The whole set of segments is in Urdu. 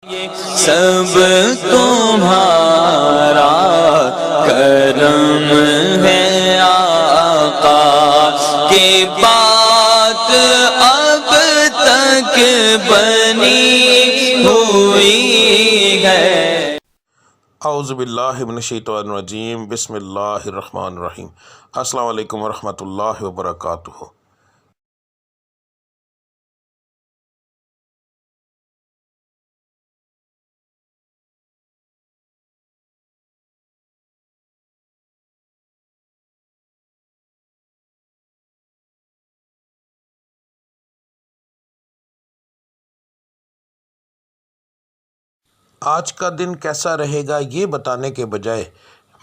سب تمہارا کرم ہے آقا کی بات اب تک بنی ہوئی ہے۔ اعوذ باللہ من الشیطان الرجیم، بسم اللہ الرحمن الرحیم۔ السلام علیکم ورحمۃ اللہ وبرکاتہ۔ آج کا دن کیسا رہے گا یہ بتانے کے بجائے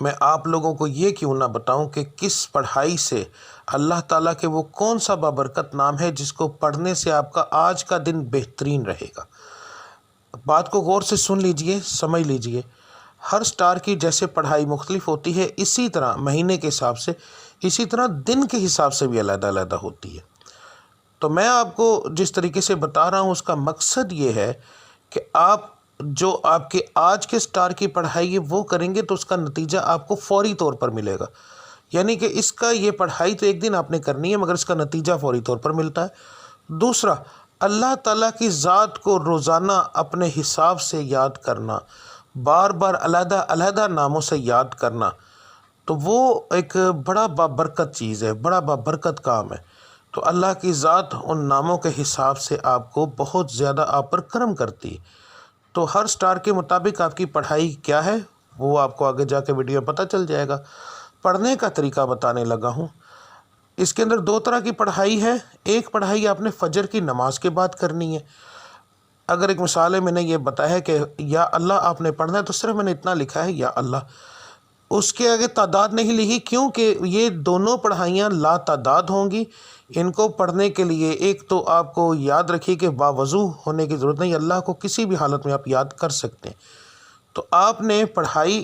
میں آپ لوگوں کو یہ کیوں نہ بتاؤں کہ کس پڑھائی سے اللہ تعالیٰ کے وہ کون سا بابرکت نام ہے جس کو پڑھنے سے آپ کا آج کا دن بہترین رہے گا۔ بات کو غور سے سن لیجئے، سمجھ لیجئے۔ ہر سٹار کی جیسے پڑھائی مختلف ہوتی ہے، اسی طرح مہینے کے حساب سے، اسی طرح دن کے حساب سے بھی علیحدہ علیحدہ ہوتی ہے۔ تو میں آپ کو جس طریقے سے بتا رہا ہوں اس کا مقصد یہ ہے کہ آپ جو آپ کے آج کے سٹار کی پڑھائی ہے وہ کریں گے تو اس کا نتیجہ آپ کو فوری طور پر ملے گا۔ یعنی کہ اس کا یہ پڑھائی تو ایک دن آپ نے کرنی ہے مگر اس کا نتیجہ فوری طور پر ملتا ہے۔ دوسرا، اللہ تعالیٰ کی ذات کو روزانہ اپنے حساب سے یاد کرنا، بار بار علیحدہ علیحدہ ناموں سے یاد کرنا، تو وہ ایک بڑا بابرکت چیز ہے، بڑا بابرکت کام ہے۔ تو اللہ کی ذات ان ناموں کے حساب سے آپ کو بہت زیادہ آپ پر کرم کرتی ہے۔ تو ہر سٹار کے مطابق آپ کی پڑھائی کیا ہے وہ آپ کو آگے جا کے ویڈیو میں پتہ چل جائے گا۔ پڑھنے کا طریقہ بتانے لگا ہوں۔ اس کے اندر دو طرح کی پڑھائی ہے۔ ایک پڑھائی آپ نے فجر کی نماز کے بعد کرنی ہے۔ اگر ایک مثال ہے، میں نے یہ بتایا ہے کہ یا اللہ آپ نے پڑھنا ہے تو صرف میں نے اتنا لکھا ہے یا اللہ، اس کے آگے تعداد نہیں لکھی کیونکہ یہ دونوں پڑھائیاں لا تعداد ہوں گی۔ ان کو پڑھنے کے لیے ایک تو آپ کو یاد رکھیے کہ باوضو ہونے کی ضرورت نہیں، اللہ کو کسی بھی حالت میں آپ یاد کر سکتے ہیں۔ تو آپ نے پڑھائی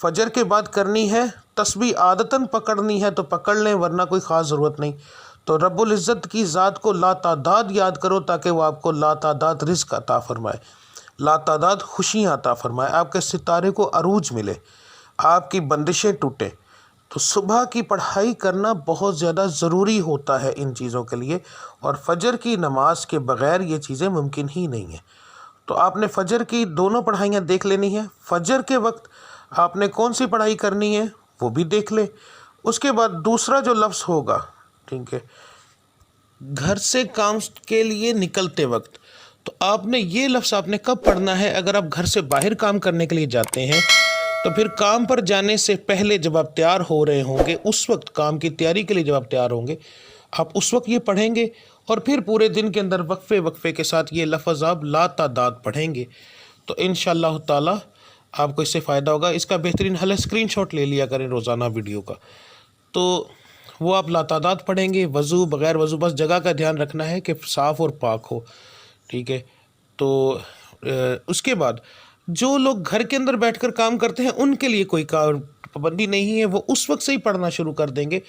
فجر کے بعد کرنی ہے، تسبیح عادتاً پکڑنی ہے تو پکڑ لیں ورنہ کوئی خاص ضرورت نہیں۔ تو رب العزت کی ذات کو لا تعداد یاد کرو تاکہ وہ آپ کو لا تعداد رزق عطا فرمائے، لا تعداد خوشیاں عطا فرمائے، آپ کے ستارے کو عروج ملے، آپ کی بندشیں ٹوٹیں۔ تو صبح کی پڑھائی کرنا بہت زیادہ ضروری ہوتا ہے ان چیزوں کے لیے، اور فجر کی نماز کے بغیر یہ چیزیں ممکن ہی نہیں ہیں۔ تو آپ نے فجر کی دونوں پڑھائیاں دیکھ لینی ہے۔ فجر کے وقت آپ نے کون سی پڑھائی کرنی ہے وہ بھی دیکھ لیں۔ اس کے بعد دوسرا جو لفظ ہوگا، ٹھیک ہے، گھر سے کام کے لیے نکلتے وقت، تو آپ نے یہ لفظ آپ نے کب پڑھنا ہے؟ اگر آپ گھر سے باہر کام کرنے کے لیے جاتے ہیں تو پھر کام پر جانے سے پہلے جب آپ تیار ہو رہے ہوں گے، اس وقت کام کی تیاری کے لیے جب آپ تیار ہوں گے، آپ اس وقت یہ پڑھیں گے، اور پھر پورے دن کے اندر وقفے وقفے کے ساتھ یہ لفظ آپ لا تعداد پڑھیں گے۔ تو انشاءاللہ تعالی آپ کو اس سے فائدہ ہوگا۔ اس کا بہترین حل ہے اسکرین شاٹ لے لیا کریں روزانہ ویڈیو کا، تو وہ آپ لا تعداد پڑھیں گے، وضو بغیر وضو، بس جگہ کا دھیان رکھنا ہے کہ صاف اور پاک ہو، ٹھیک ہے۔ تو اس کے بعد جو لوگ گھر کے اندر بیٹھ کر کام کرتے ہیں ان کے لیے کوئی پابندی نہیں ہے، وہ اس وقت سے ہی پڑھنا شروع کر دیں گے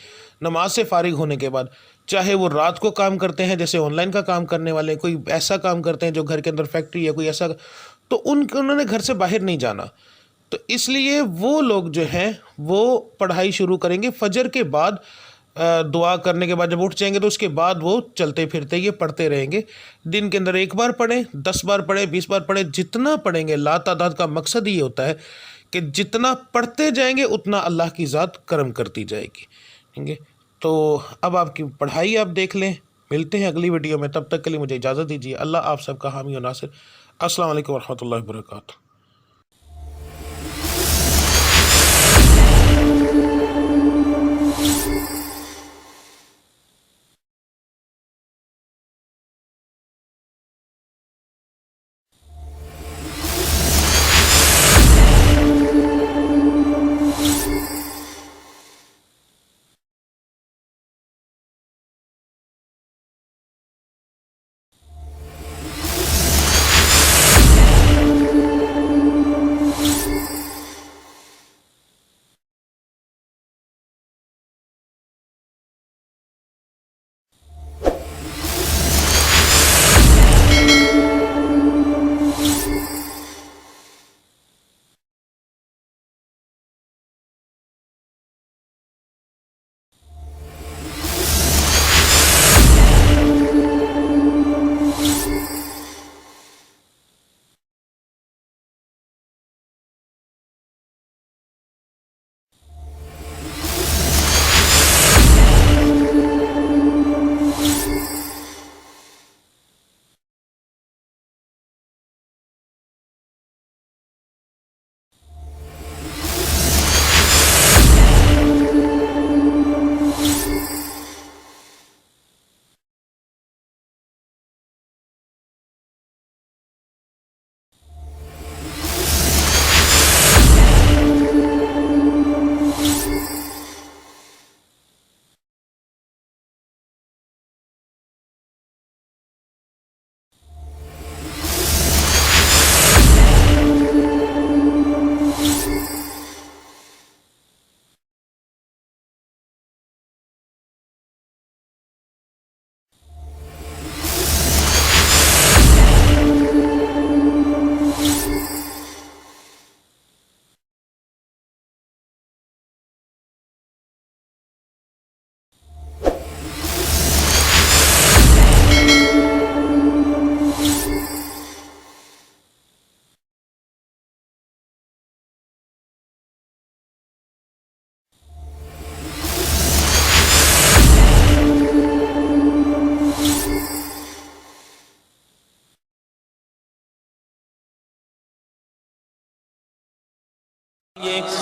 نماز سے فارغ ہونے کے بعد، چاہے وہ رات کو کام کرتے ہیں جیسے آن لائن کا کام کرنے والے، کوئی ایسا کام کرتے ہیں جو گھر کے اندر فیکٹری یا کوئی ایسا، تو انہوں نے گھر سے باہر نہیں جانا، تو اس لیے وہ لوگ جو ہیں وہ پڑھائی شروع کریں گے فجر کے بعد۔ دعا کرنے کے بعد جب اٹھ جائیں گے تو اس کے بعد وہ چلتے پھرتے یہ پڑھتے رہیں گے۔ دن کے اندر 1 بار پڑھیں، 10 بار پڑھیں، 20 بار پڑھیں، جتنا پڑھیں گے۔ لا تعداد کا مقصد یہ ہوتا ہے کہ جتنا پڑھتے جائیں گے اتنا اللہ کی ذات کرم کرتی جائے گی، ٹھیک ہے۔ تو اب آپ کی پڑھائی آپ دیکھ لیں۔ ملتے ہیں اگلی ویڈیو میں، تب تک کے لیے مجھے اجازت دیجیے۔ اللہ آپ سب کا حامی و ناصر۔ السلام علیکم ورحمۃ اللہ وبرکاتہ۔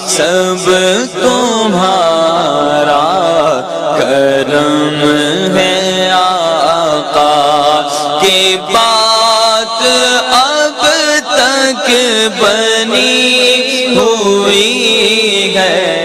سب تمہارا کرم ہے آقا، کہ بات اب تک بنی ہوئی ہے۔